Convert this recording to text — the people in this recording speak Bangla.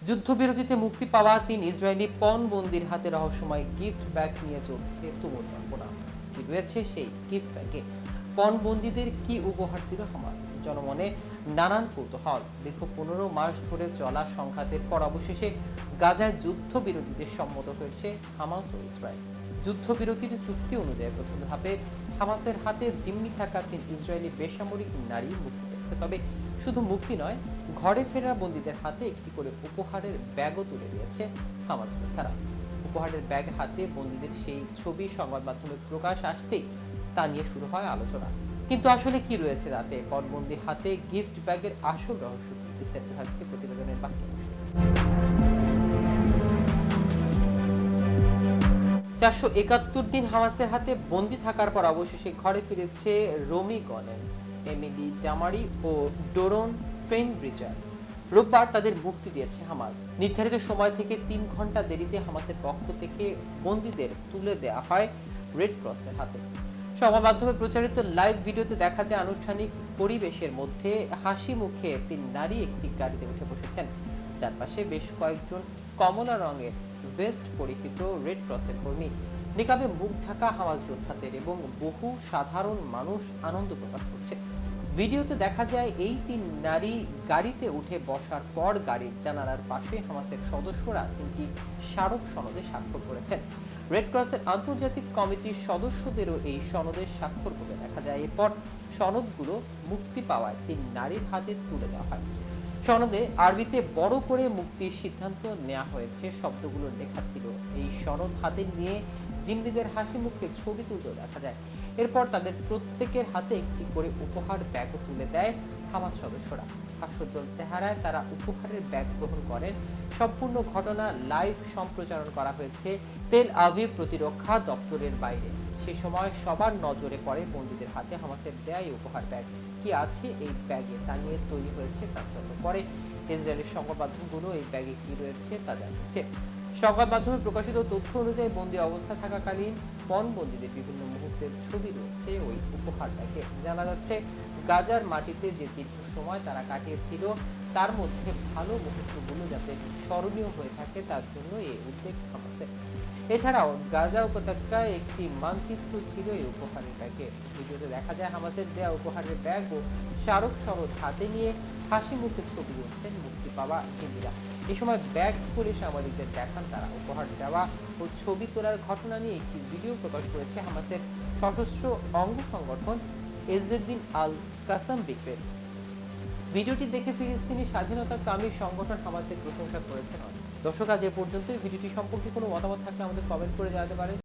যুদ্ধবিরতিতে মুক্তি পাওয়া ৩ ইসরায়েলি পণবন্দির হাতে রহস্যময় গিফট ব্যাগ নিয়ে চলছে তুমুল জল্পনা। কি রয়েছে সেই গিফট ব্যাগে? পণবন্দীদের কি উপহার দিল হামাস? জনমনে নানান কৌতূহল। দীর্ঘ ১৫ মাস ধরে চলা সংঘাতের পর অবশেষে গাজায় যুদ্ধবিরতিতে সম্মত হয়েছে হামাস ও ইসরায়েল। যুদ্ধবিরতির চুক্তি অনুযায়ী প্রথম ধাপে হামাসের হাতে জিম্মি থাকা ৩ ইসরায়েলি বেসামরিক নারী মুক্তি পেয়েছে। তবে শুধু মুক্তি নয়, ঘরে ফেরা বন্দীদের হাতে একটি করে উপহারের ব্যাগও তুলে দিয়েছে হামাস যোদ্ধারা। উপহারের ব্যাগ হাতে বন্দীদের সেই ছবি সংবাদ মাধ্যমে প্রকাশ আসতেই তা নিয়ে শুরু হয় আলোচনা। কিন্তু আসলে কি রয়েছে তাতে? পণবন্দির হাতে গিফট ব্যাগের আসল রহস্য কি? বিস্তারিত থাকছে প্রতিবেদনের বাকি অংশে। ৪৭১ দিন হামাসের হাতে বন্দী থাকার পর অবশেষে ঘরে ফিরেছে রোমি গনেন, এমিলি ডামারি ও ডোরন স্ট্রেইনব্রিজার। রোববার তাদের মুক্তি দিয়েছে হামাস। নির্ধারিত সময় থেকে ৩ ঘন্টা দেরিতে হামাসের পক্ষ থেকে বন্দীদের তুলে দেওয়া হয় রেড ক্রসের হাতে। সংবাদ মাধ্যমে প্রচারিত লাইভ ভিডিওতে দেখা যায় আনুষ্ঠানিক পরিবেশের মধ্যে হাসি মুখে ৩ নারী একটি গাড়িতে উঠে বসেছেন। চারপাশে বেশ কয়েকজন কমলা রঙের ভেস্ট পরিহিত রেড ক্রসের কর্মী, নিকাবে মুখ ঢাকা হামাস যোদ্ধাদের এবং বহু সাধারণ মানুষ আনন্দ প্রকাশ করছে। ভিডিওতে দেখা যায় এই ৩ নারী গাড়িতে উঠে বসার পর গাড়ির জানালার পাশে হামাসের সদস্যরা ৩টি স্মারক সনদে স্বাক্ষর করেছেন। রেড ক্রসের আন্তর্জাতিক কমিটির সদস্যদেরও এই সনদে স্বাক্ষর করে দেখা যায়। এরপর সনদগুলো মুক্তি পাওয়ায় ৩ নারীর হাতে তুলে দেওয়া হয়। সনদে আরবিতে বড় করে মুক্তির সিদ্ধান্ত নেওয়া হয়েছে শব্দগুলো লেখা ছিল। এই সনদ হাতে নিয়ে জিম্মিদের হাসি মুখে ছবি তুলতেও দেখা যায়। এরপর তাদের প্রত্যেকের হাতে একটি করে উপহার ব্যাগও তুলে দেয় হামাস সদস্যরা। হাস্যোজ্জ্বল চেহারায় তারা উপহারের ব্যাগ গ্রহণ করেন। সম্পূর্ণ ঘটনা লাইভ সম্প্রচারণ করা হয়েছে তেল আভিভ প্রতিরক্ষা দপ্তরের বাইরে। সে সময় সবার নজরে পড়ে বন্দীদের হাতে হামাসের দেয়া এই উপহার ব্যাগ। কি আছে এই ব্যাগে তা নিয়ে তৈরি হয়েছে চাঞ্চল্য। পরে ইসরায়েলের সংবাদ মাধ্যমগুলো এই ব্যাগে কি রয়েছে তা জানিয়েছে। সংবাদ মাধ্যমে প্রকাশিত তথ্য অনুযায়ী বন্দী অবস্থা থাকাকালীন পণবন্দীদের বিভিন্ন মুহূর্তের ছবি রয়েছে ওই উপহার ব্যাগে। জানা যাচ্ছে গাজার মাটিতে যে দীর্ঘ সময় তারা কাটিয়েছিল তার মধ্যে ভালো মুহূর্তগুলো যাতে স্মরণীয় হয়ে থাকে তার জন্য এই উদ্যোগ হামাসের। এছাড়াও গাজা উপত্যকায় একটি মানচিত্র ছিল এই উপহারের ব্যাগে। ভিডিওতে দেখা যায় হামাসের দেয়া উপহারের ব্যাগ ও স্মারক সনদ হাতে নিয়ে হাসি মুখে ছবি তুলছেন মুক্তি পাওয়া জিম্মিরা। এ সময় ব্যাগ খুলে সাংবাদিকদের দেখান তারা। উপহার দেওয়া ও ছবি তোলার ঘটনা নিয়ে একটি ভিডিও প্রকাশ করেছে হামাসের সশস্ত্র অঙ্গ সংগঠন এজেদ্দিন আল কাসাম বিক্রের। ভিডিওটি দেখে ফিলিস্তিনি স্বাধীনতাকামী সংগঠন হামাসের প্রশংসা করেছেন। দর্শক, আজ এ পর্যন্ত। ভিডিওটি সম্পর্কে কোনো মতামত থাকলে আমাদের কমেন্ট করে জানাতে পারেন।